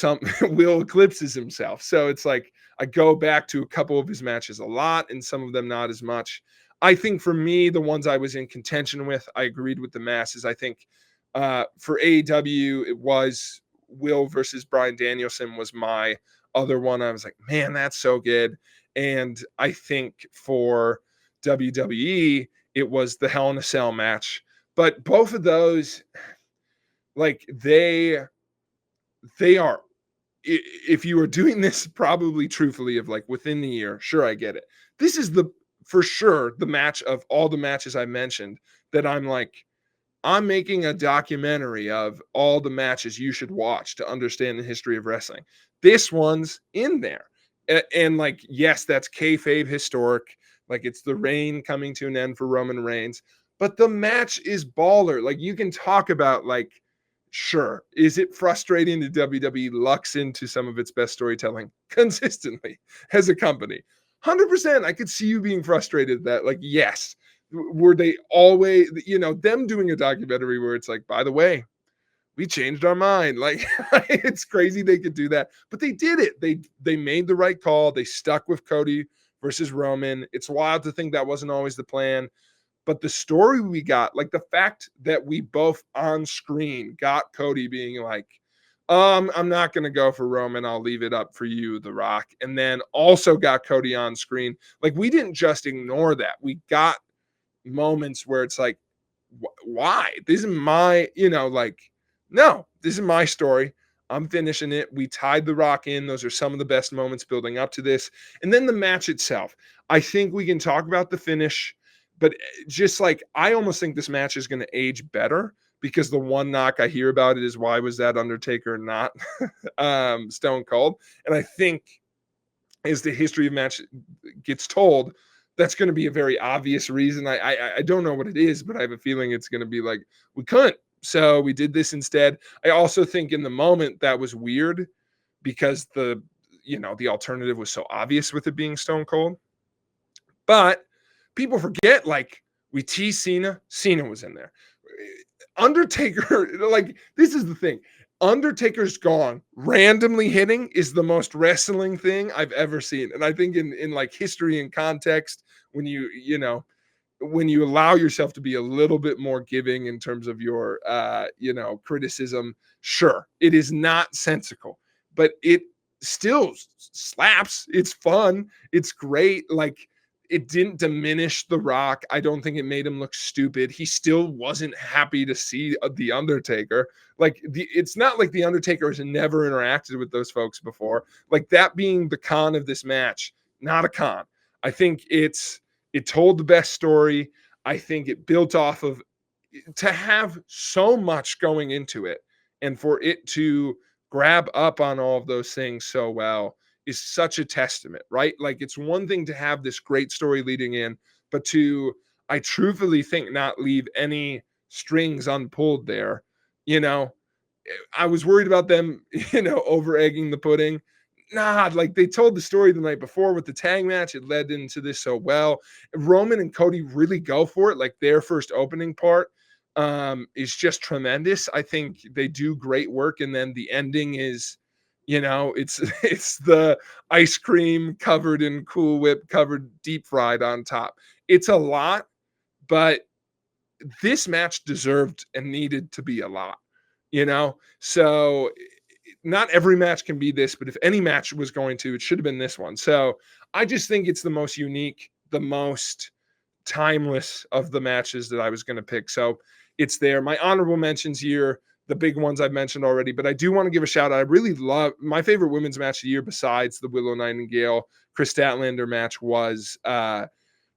Will eclipses himself. So it's like I go back to a couple of his matches a lot and some of them not as much. I think for me, the ones I was in contention with, I agreed with the masses. I think for AEW, it was Will versus Bryan Danielson was my other one. I was like, man, that's so good. And I think for WWE, it was the Hell in a Cell match. But both of those, like they are, if you were doing this probably truthfully of like within the year, sure, I get it. This is the for sure the match of all the matches I mentioned that I'm like, I'm making a documentary of all the matches you should watch to understand the history of wrestling. This one's in there. And like, yes, that's kayfabe historic. Like it's the reign coming to an end for Roman Reigns, but the match is baller. Like you can talk about like, sure, is it frustrating that WWE lucks into some of its best storytelling consistently as a company? 100%. I could see you being frustrated that like, yes, were they always, them doing a documentary where it's like, by the way, we changed our mind. Like it's crazy they could do that, but they did it. They made the right call. They stuck with Cody versus Roman. It's wild to think that wasn't always the plan, but the story we got, like the fact that we both on screen got Cody being like, I'm not going to go for Roman. I'll leave it up for you, The Rock. And then also got Cody on screen. Like we didn't just ignore that. We got moments where it's like, why? This is my, like, no, this is my story. I'm finishing it. We tied The Rock in. Those are some of the best moments building up to this. And then the match itself. I think we can talk about the finish, but just like, I almost think this match is going to age better because the one knock I hear about it is why was that Undertaker not Stone Cold? And I think as the history of match gets told, that's going to be a very obvious reason. I don't know what it is, but I have a feeling it's going to be like, we couldn't, so we did this instead. I also think in the moment that was weird because the alternative was so obvious with it being Stone Cold. But people forget, like, we teased Cena was in there. Undertaker, like, this is the thing. Undertaker's gone randomly hitting is the most wrestling thing I've ever seen. And I think in like history and context, when when you allow yourself to be a little bit more giving in terms of your criticism, sure, it is not sensical, but it still slaps. It's fun. It's great. Like it didn't diminish The Rock. I don't think it made him look stupid. He still wasn't happy to see The Undertaker. Like it's not like The Undertaker has never interacted with those folks before. Like that being the con of this match, not a con. I think it told the best story. I think it built off of, to have so much going into it and for it to grab up on all of those things so well is such a testament, right? Like it's one thing to have this great story leading in, but I truthfully think not leave any strings unpulled there. You know, I was worried about them, over egging the pudding. Nah, like they told the story the night before with the tag match. It led into this so well. Roman and Cody really go for it. Like their first opening part is just tremendous. I think they do great work. And then the ending is, it's it's the ice cream covered in Cool Whip, covered deep fried on top. It's a lot, but this match deserved and needed to be a lot, So not every match can be this, but if any match was going to, it should have been this one. So I just think it's the most unique, the most timeless of the matches that I was going to pick. So it's there. My honorable mentions here, the big ones I've mentioned already, but I do want to give a shout out. I really love my favorite women's match of the year besides the Willow Nightingale Chris Statlander match was the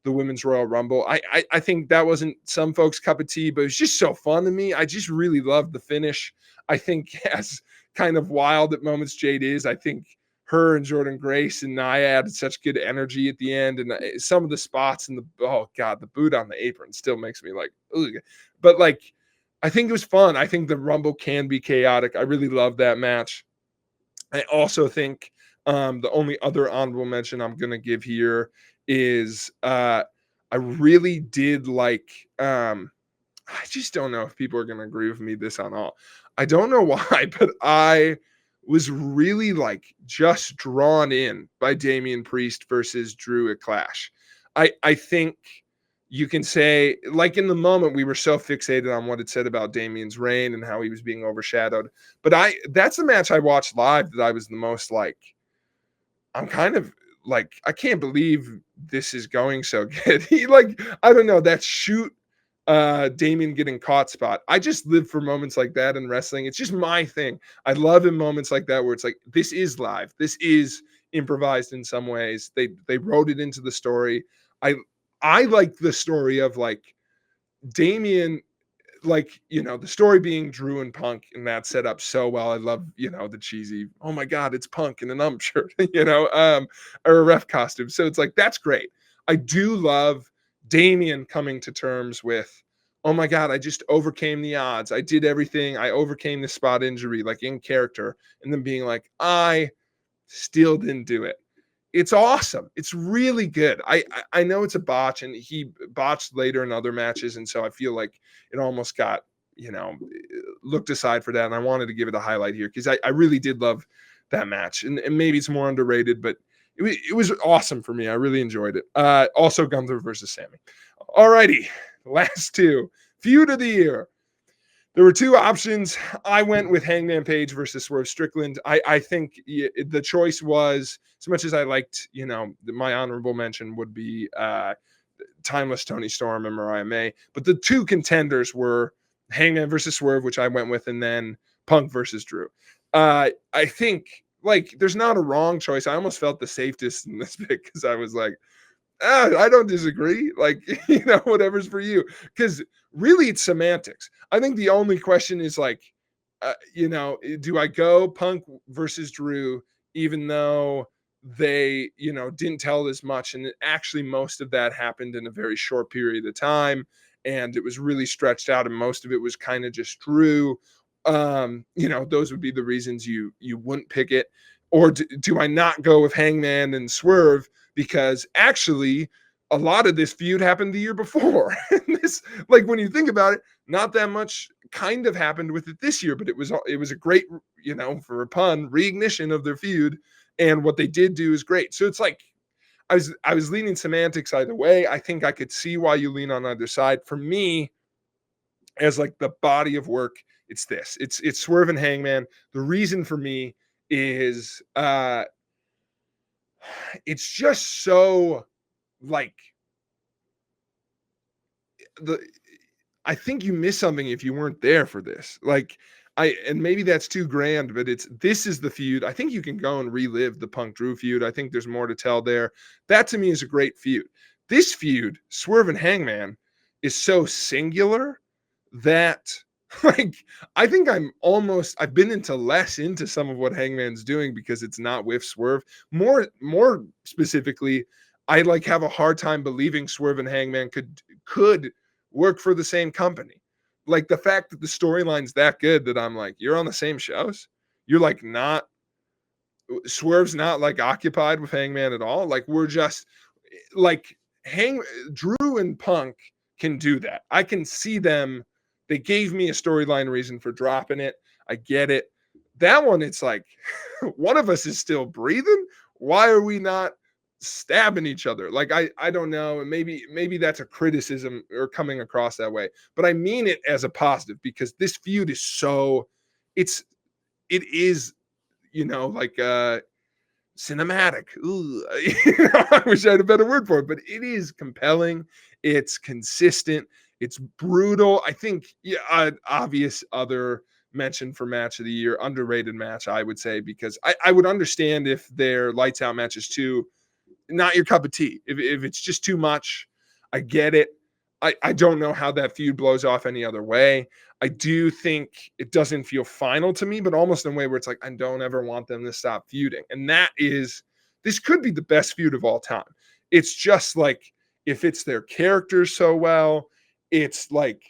Women's Royal Rumble. I think that wasn't some folks' cup of tea, but it was just so fun to me. I just really loved the finish. I think as kind of wild at moments Jade is, I think her and Jordan Grace and Nia added such good energy at the end. And some of the spots in the boot on the apron still makes me like, ugh. But like, I think it was fun. I think the Rumble can be chaotic. I really love that match. I also think the only other honorable mention I'm going to give here is I really did like, I just don't know if people are going to agree with me this on all. I don't know why, but I was really like just drawn in by Damian Priest versus Drew at Clash. I think you can say, like, in the moment, we were so fixated on what it said about Damien's reign and how he was being overshadowed. But that's the match I watched live that I was the most like, I'm kind of like, I can't believe this is going so good. He like, I don't know, that shoot Damien getting caught spot. I just live for moments like that in wrestling. It's just my thing. I love in moments like that where it's like, this is live. This is improvised in some ways. They wrote it into the story. I I like the story of like Damien, like, the story being Drew and Punk, and that set up so well. I love, the cheesy, oh my God, it's Punk in an ump shirt, or a ref costume. So it's like, that's great. I do love Damien coming to terms with, oh my God, I just overcame the odds. I did everything. I overcame the spot injury, like in character, and then being like, I still didn't do it. It's awesome. It's really good. I know it's a botch, and he botched later in other matches, and so I feel like it almost got, looked aside for that, and I wanted to give it a highlight here because I really did love that match, and maybe it's more underrated, but it was awesome for me. I really enjoyed it. Also, Gunther versus Sammy. Alrighty, last two. Feud of the year. There were two options. I went with Hangman Page versus Swerve Strickland. I think the choice was, as much as I liked, my honorable mention would be Timeless Tony Storm and Mariah May. But the two contenders were Hangman versus Swerve, which I went with, and then Punk versus Drew. I think, like, there's not a wrong choice. I almost felt the safest in this pick because I was like, I don't disagree. Like, whatever's for you. Because really, it's semantics. I think the only question is like, do I go Punk versus Drew, even though they, didn't tell as much, and actually most of that happened in a very short period of time, and it was really stretched out, and most of it was kind of just Drew. Those would be the reasons you wouldn't pick it. Or do I not go with Hangman and Swerve? Because actually, a lot of this feud happened the year before. And this, like, when you think about it, not that much kind of happened with it this year, but it was a great, for a pun, reignition of their feud. And what they did do is great. So it's like, I was leaning semantics either way. I think I could see why you lean on either side. For me, as like the body of work, it's this. It's Swerve and Hangman. The reason for me is it's just so like the I think you miss something if you weren't there for this. Like, and maybe that's too grand, but this is the feud. I think you can go and relive the Punk Drew feud. I think there's more to tell there. That to me is a great feud. This feud, Swerve and Hangman, is so singular that like I think I've been into some of what Hangman's doing because it's not with Swerve. More specifically, I like have a hard time believing Swerve and Hangman could work for the same company. Like the fact that the storyline's that good that I'm like, you're on the same shows. You're like not Swerve's not like occupied with Hangman at all. Like we're just like Drew and Punk can do that. I can see them. They gave me a storyline reason for dropping it. I get it. That one, it's like one of us is still breathing. Why are we not stabbing each other? Like I don't know. And maybe that's a criticism or coming across that way. But I mean it as a positive because this feud is so it is, like cinematic. Ooh, I wish I had a better word for it, but it is compelling. It's consistent. It's brutal. I think, obvious other mention for match of the year, underrated match, I would say, because I would understand if their lights out matches too, not your cup of tea. If it's just too much, I get it. I don't know how that feud blows off any other way. I do think it doesn't feel final to me, but almost in a way where it's like, I don't ever want them to stop feuding. And this could be the best feud of all time. It's just like, it fits their characters so well. It's like,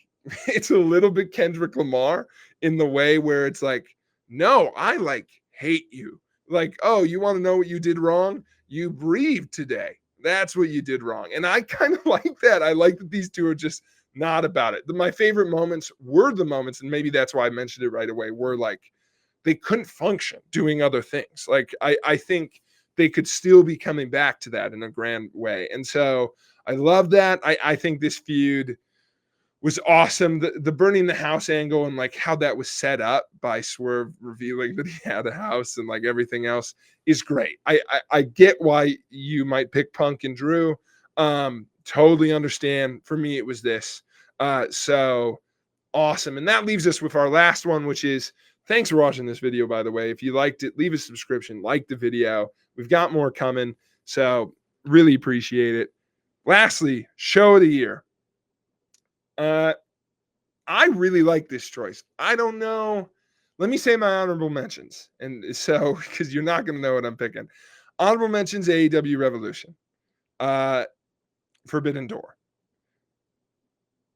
it's a little bit Kendrick Lamar in the way where it's like, no, I like hate you. Like, oh, you want to know what you did wrong? You breathed today. That's what you did wrong. And I kind of like that. I like that these two are just not about it. My favorite moments were the moments, and maybe that's why I mentioned it right away, were like they couldn't function doing other things. Like I think they could still be coming back to that in a grand way. And so I love that. I think this feud was awesome. The burning the house angle and like how that was set up by Swerve revealing that he had a house and like everything else is great. I get why you might pick Punk and Drew. Totally understand. For me, it was this. So awesome. And that leaves us with our last one, which is thanks for watching this video, by the way. If you liked it, leave a subscription, like the video. We've got more coming. So really appreciate it. Lastly, show of the year. I really like this choice. I don't know. Let me say my honorable mentions. And so, because you're not going to know what I'm picking. Honorable mentions, AEW Revolution. Forbidden Door.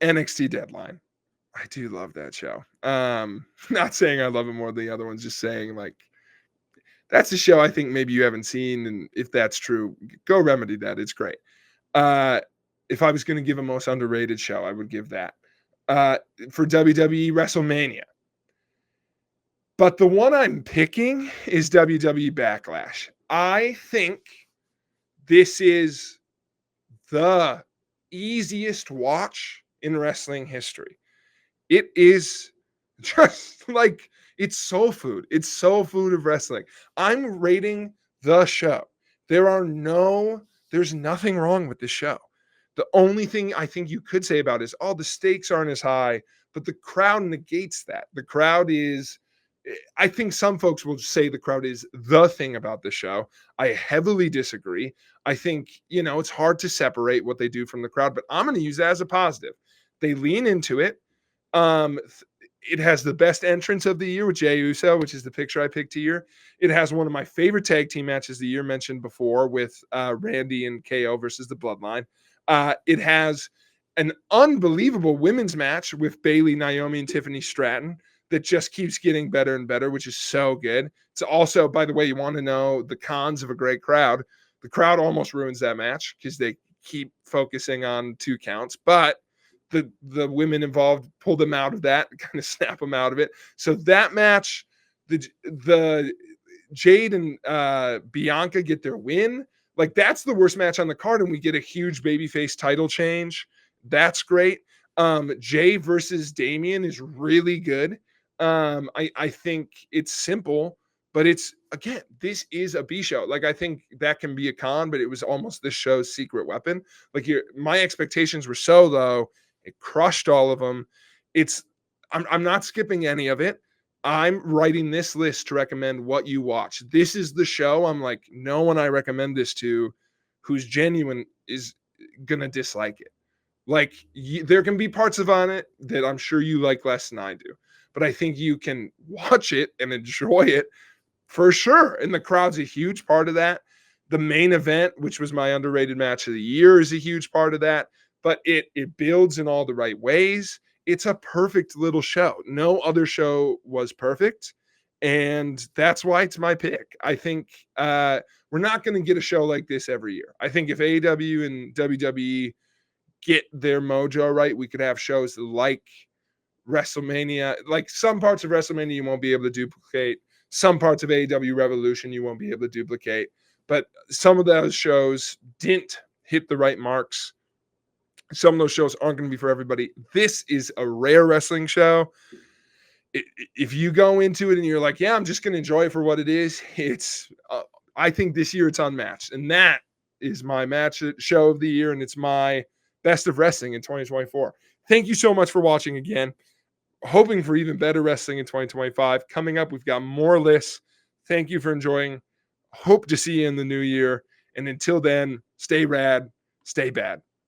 NXT Deadline. I do love that show. Not saying I love it more than the other ones, just saying like that's a show I think maybe you haven't seen. And if that's true, go remedy that. It's great. If I was going to give a most underrated show, I would give that. For WWE WrestleMania. But the one I'm picking is WWE Backlash. I think this is the easiest watch in wrestling history. It is just like, it's soul food. It's soul food of wrestling. I'm rating the show. There's nothing wrong with the show. The only thing I think you could say about it is, the stakes aren't as high, but the crowd negates that. The crowd is, I think some folks will say the crowd is the thing about the show. I heavily disagree. I think, it's hard to separate what they do from the crowd, but I'm going to use that as a positive. They lean into it. It has the best entrance of the year with Jey Uso, which is the picture I picked here. It has one of my favorite tag team matches of the year mentioned before with Randy and KO versus the Bloodline. It has an unbelievable women's match with Bayley, Naomi, and Tiffany Stratton that just keeps getting better and better, which is so good. It's also, by the way, you want to know the cons of a great crowd. The crowd almost ruins that match because they keep focusing on 2 counts, but the women involved pull them out of that, kind of snap them out of it. So that match, the Jade and Bianca get their win. Like, that's the worst match on the card, and we get a huge babyface title change. That's great. Jay versus Damian is really good. I think it's simple, but this is a B show. Like, I think that can be a con, but it was almost this show's secret weapon. Like, my expectations were so low. It crushed all of them. I'm not skipping any of it. I'm writing this list to recommend what you watch. This is the show I'm like, no one I recommend this to who's genuine is going to dislike it. Like, there can be parts of on it that I'm sure you like less than I do, but I think you can watch it and enjoy it for sure. And the crowd's a huge part of that. The main event, which was my underrated match of the year, is a huge part of that, but it builds in all the right ways. It's a perfect little show. No other show was perfect, and that's why it's my pick. I think we're not going to get a show like this every year. I think if AEW and WWE get their mojo right, we could have shows like WrestleMania. Like, some parts of WrestleMania you won't be able to duplicate. Some parts of AEW Revolution you won't be able to duplicate. But some of those shows didn't hit the right marks. Some of those shows aren't going to be for everybody. This is a rare wrestling show. If you go into it and you're like, yeah, I'm just going to enjoy it for what it is, I think this year it's unmatched. And that is my show of the year, and it's my best of wrestling in 2024. Thank you so much for watching again. Hoping for even better wrestling in 2025. Coming up, we've got more lists. Thank you for enjoying. Hope to see you in the new year. And until then, stay rad, stay bad.